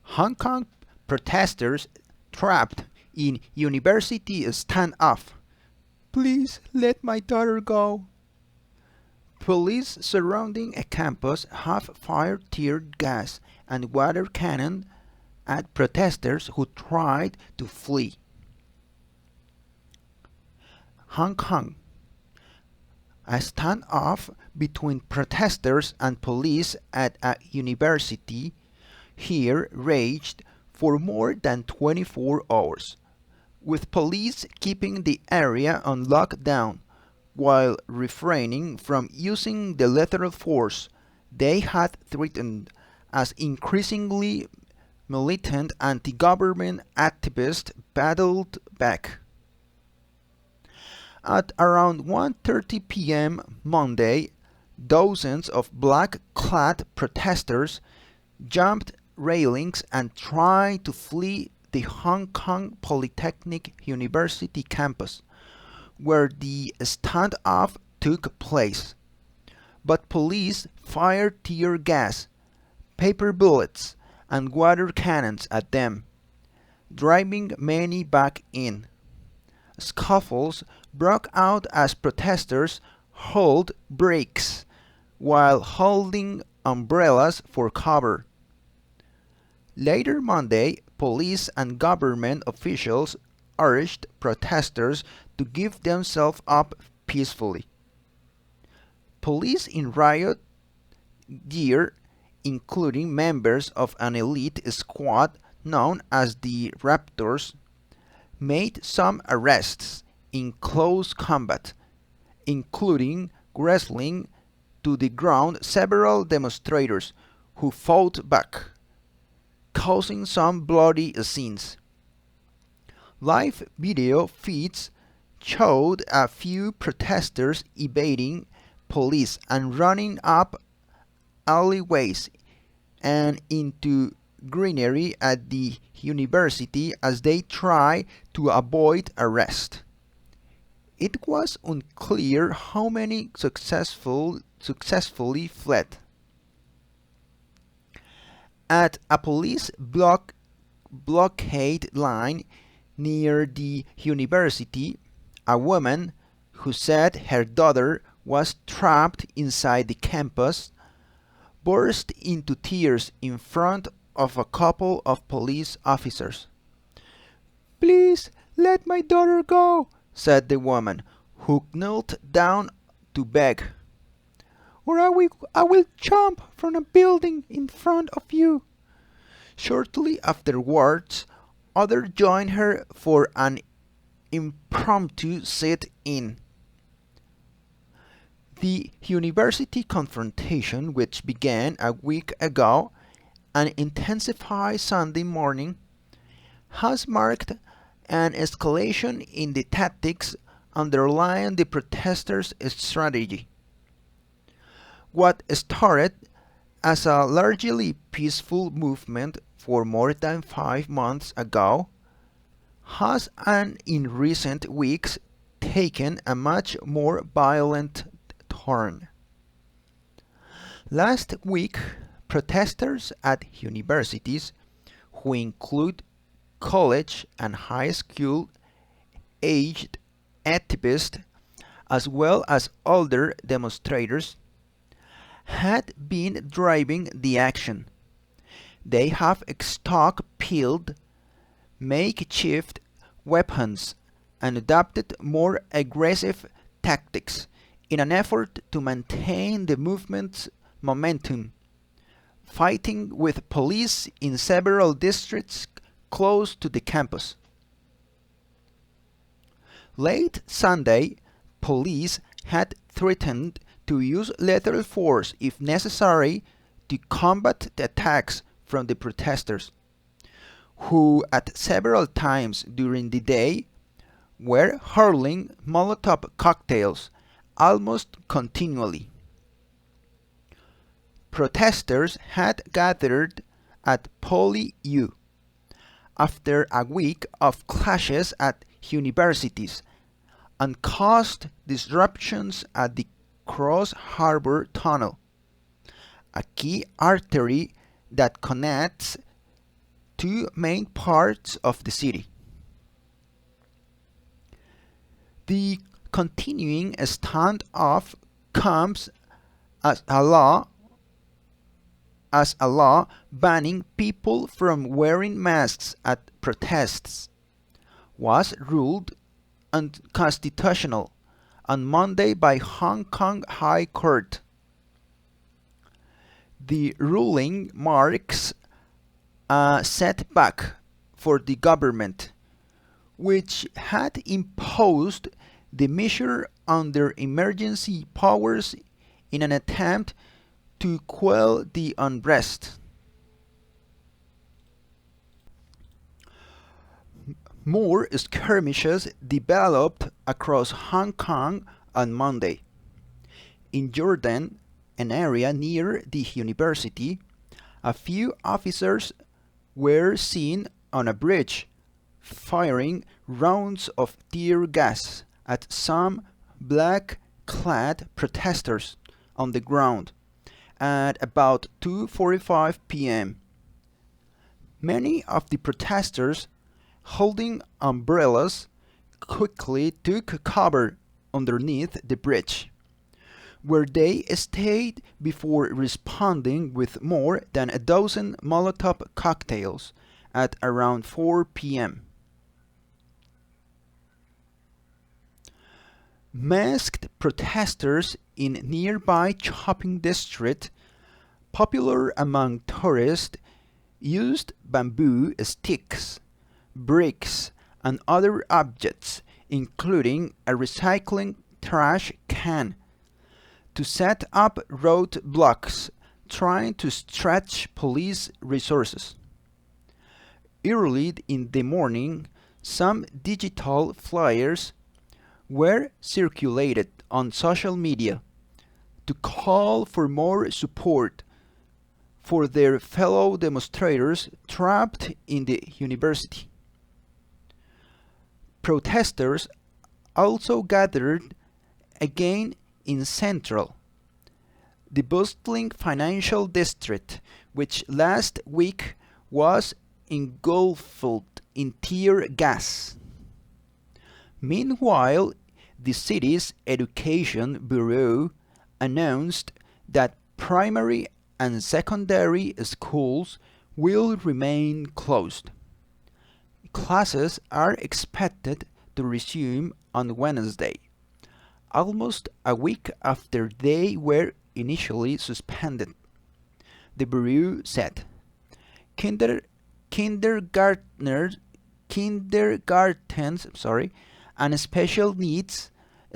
Hong Kong protesters trapped in university standoff. Please let my daughter go. Police surrounding a campus have fired tear gas and water cannon at protesters who tried to flee. Hong Kong. A standoff between protesters and police at a university here raged for more than 24 hours, with police keeping the area on lockdown while refraining from using the lethal force they had threatened as increasingly militant anti-government activists battled back. At around 1:30 p.m. Monday, dozens of black-clad protesters jumped railings and tried to flee the Hong Kong Polytechnic University campus, where the standoff took place. But police fired tear gas, paper bullets, and water cannons at them, driving many back in. Scuffles broke out as protesters hurled bricks while holding umbrellas for cover. Later Monday, police and government officials urged protesters to give themselves up peacefully. Police in riot gear, including members of an elite squad known as the Raptors, made some arrests in close combat, including wrestling to the ground several demonstrators who fought back, causing some bloody scenes. Live video feeds showed a few protesters evading police and running up alleyways and into greenery at the university as they try to avoid arrest. It was unclear how many successfully fled. At a police blockade line near the university, a woman who said her daughter was trapped inside the campus burst into tears in front of a couple of police officers. Please let my daughter go, said the woman, who knelt down to beg. Or I will jump from a building in front of you. Shortly afterwards, others joined her for an impromptu sit-in. The university confrontation, which began a week ago and intensified Sunday morning, has marked an escalation in the tactics underlying the protesters' strategy. What started as a largely peaceful movement for more than 5 months ago has in recent weeks taken a much more violent turn. Last week, protesters at universities, who include college and high school aged activists as well as older demonstrators, had been driving the action. They have stockpiled makeshift weapons and adopted more aggressive tactics in an effort to maintain the movement's momentum, fighting with police in several districts close to the campus. Late Sunday, police had threatened to use lethal force if necessary to combat the attacks from the protesters, who at several times during the day were hurling Molotov cocktails almost continually. Protesters had gathered at Poly U after a week of clashes at universities and caused disruptions at the Cross Harbor Tunnel, a key artery that connects two main parts of the city. The continuing standoff comes as a law banning people from wearing masks at protests was ruled unconstitutional on Monday by Hong Kong High Court. The ruling marks a setback for the government, which had imposed the measure under emergency powers in an attempt to quell the unrest. More skirmishes developed across Hong Kong on Monday. In Jordan, an area near the university, a few officers were seen on a bridge firing rounds of tear gas at some black-clad protesters on the ground at about 2:45 p.m. Many of the protesters holding umbrellas quickly took cover underneath the bridge, where they stayed before responding with more than a dozen Molotov cocktails at around 4 p.m. Masked protesters in nearby shopping district, popular among tourists, used bamboo sticks, bricks, and other objects, including a recycling trash can, to set up roadblocks, trying to stretch police resources. Early in the morning, some digital flyers were circulated on social media to call for more support for their fellow demonstrators trapped in the university. Protesters also gathered again in Central, the bustling financial district, which last week was engulfed in tear gas. Meanwhile, the city's Education Bureau announced that primary and secondary schools will remain closed. Classes are expected to resume on Wednesday, almost a week after they were initially suspended. The Bureau said kindergartens and special needs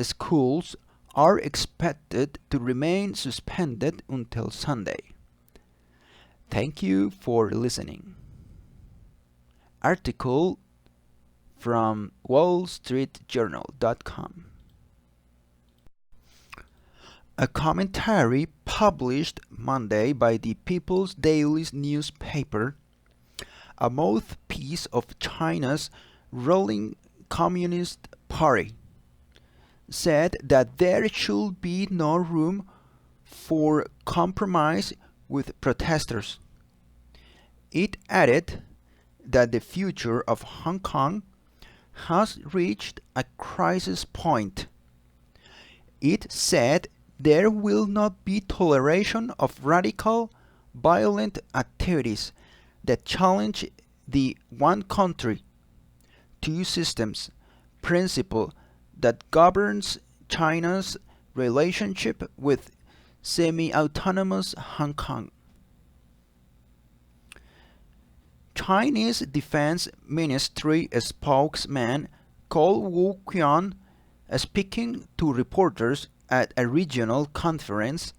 schools are expected to remain suspended until Sunday. Thank you for listening. Article from wallstreetjournal.com. A commentary published Monday by the People's Daily newspaper, a mouthpiece of China's ruling Communist Party, said that there should be no room for compromise with protesters. It added that the future of Hong Kong has reached a crisis point. It said there will not be toleration of radical, violent activities that challenge the one country, two systems principle that governs China's relationship with semi-autonomous Hong Kong. Chinese Defense Ministry spokesman Ko Wu-Kwan, speaking to reporters at a regional conference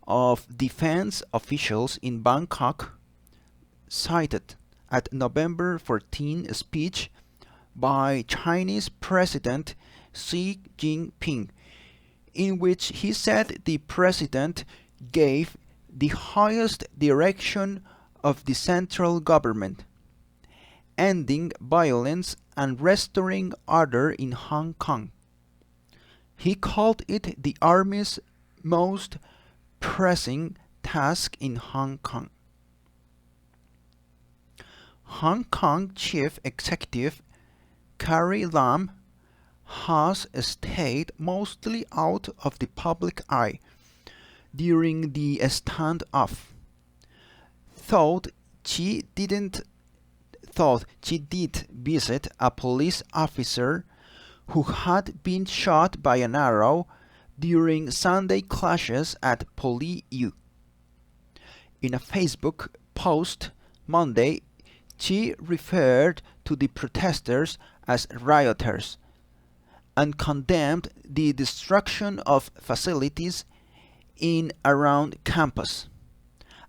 of defense officials in Bangkok, cited a November 14 speech by Chinese President Xi Jinping, in which he said the president gave the highest direction of the central government, ending violence and restoring order in Hong Kong. He called it the Army's most pressing task in Hong Kong. Hong Kong Chief Executive Carrie Lam has stayed mostly out of the public eye during the standoff. Thought she did visit a police officer who had been shot by an arrow during Sunday clashes at PolyU. In a Facebook post Monday, she referred to the protesters as rioters and condemned the destruction of facilities in around campus,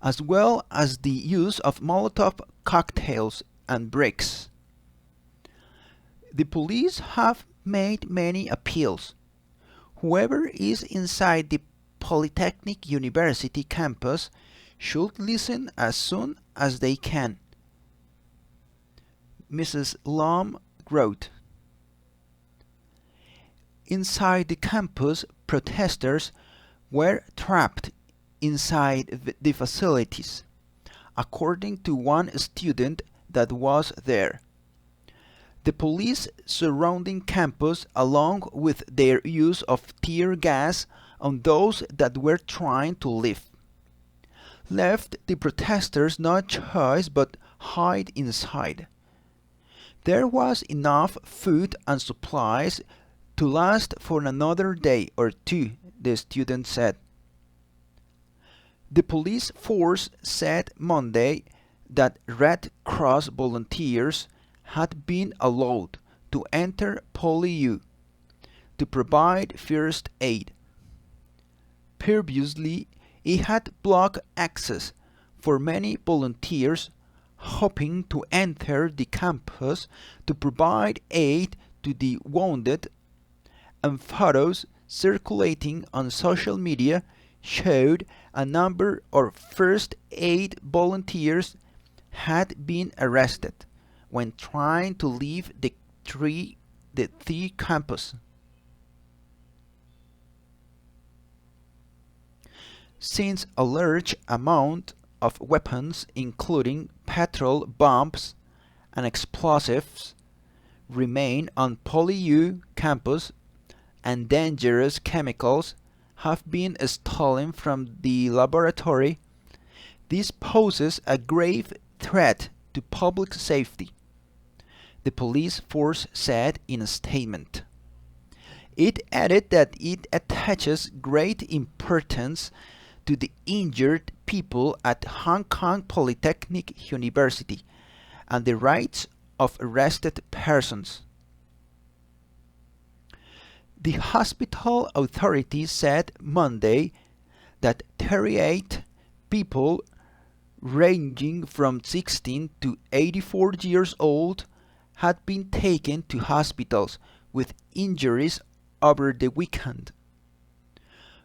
as well as the use of Molotov cocktails and bricks. The police have made many appeals. Whoever is inside the Polytechnic University campus should listen as soon as they can, Mrs. Lam wrote. Inside the campus, protesters were trapped inside the facilities, according to one student that was there. The police surrounding campus, along with their use of tear gas on those that were trying to leave, left the protesters no choice but hide inside. There was enough food and supplies to last for another day or two, the student said. The police force said Monday that Red Cross volunteers had been allowed to enter PolyU to provide first aid. Previously, it had blocked access for many volunteers hoping to enter the campus to provide aid to the wounded, and photos circulating on social media showed a number of first aid volunteers had been arrested when trying to leave the campus. Since a large amount of weapons, including petrol bombs and explosives, remain on PolyU campus, and dangerous chemicals have been stolen from the laboratory, this poses a grave threat to public safety, the police force said in a statement. It added that it attaches great importance to the injured people at Hong Kong Polytechnic University and the rights of arrested persons. The hospital authorities said Monday that 38 people ranging from 16 to 84 years old had been taken to hospitals with injuries over the weekend.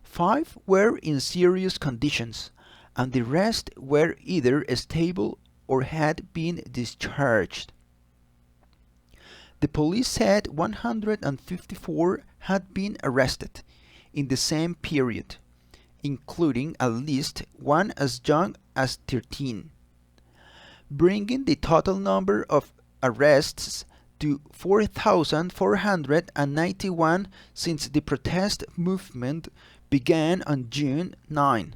5 were in serious conditions, and the rest were either stable or had been discharged. The police said 154 had been arrested in the same period, including at least one as young as 13, bringing the total number of arrests to 4,491 since the protest movement began on June 9.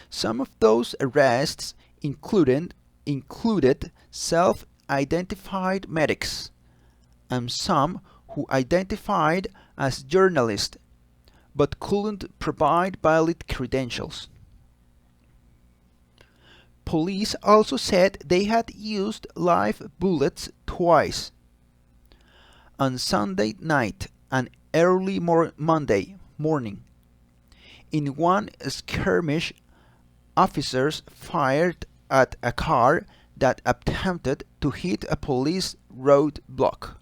Some of those arrests included self-identified medics and some who identified as journalists but couldn't provide valid credentials. Police also said they had used live bullets twice, on Sunday night and early Monday morning. In one skirmish, officers fired at a car that attempted to hit a police roadblock.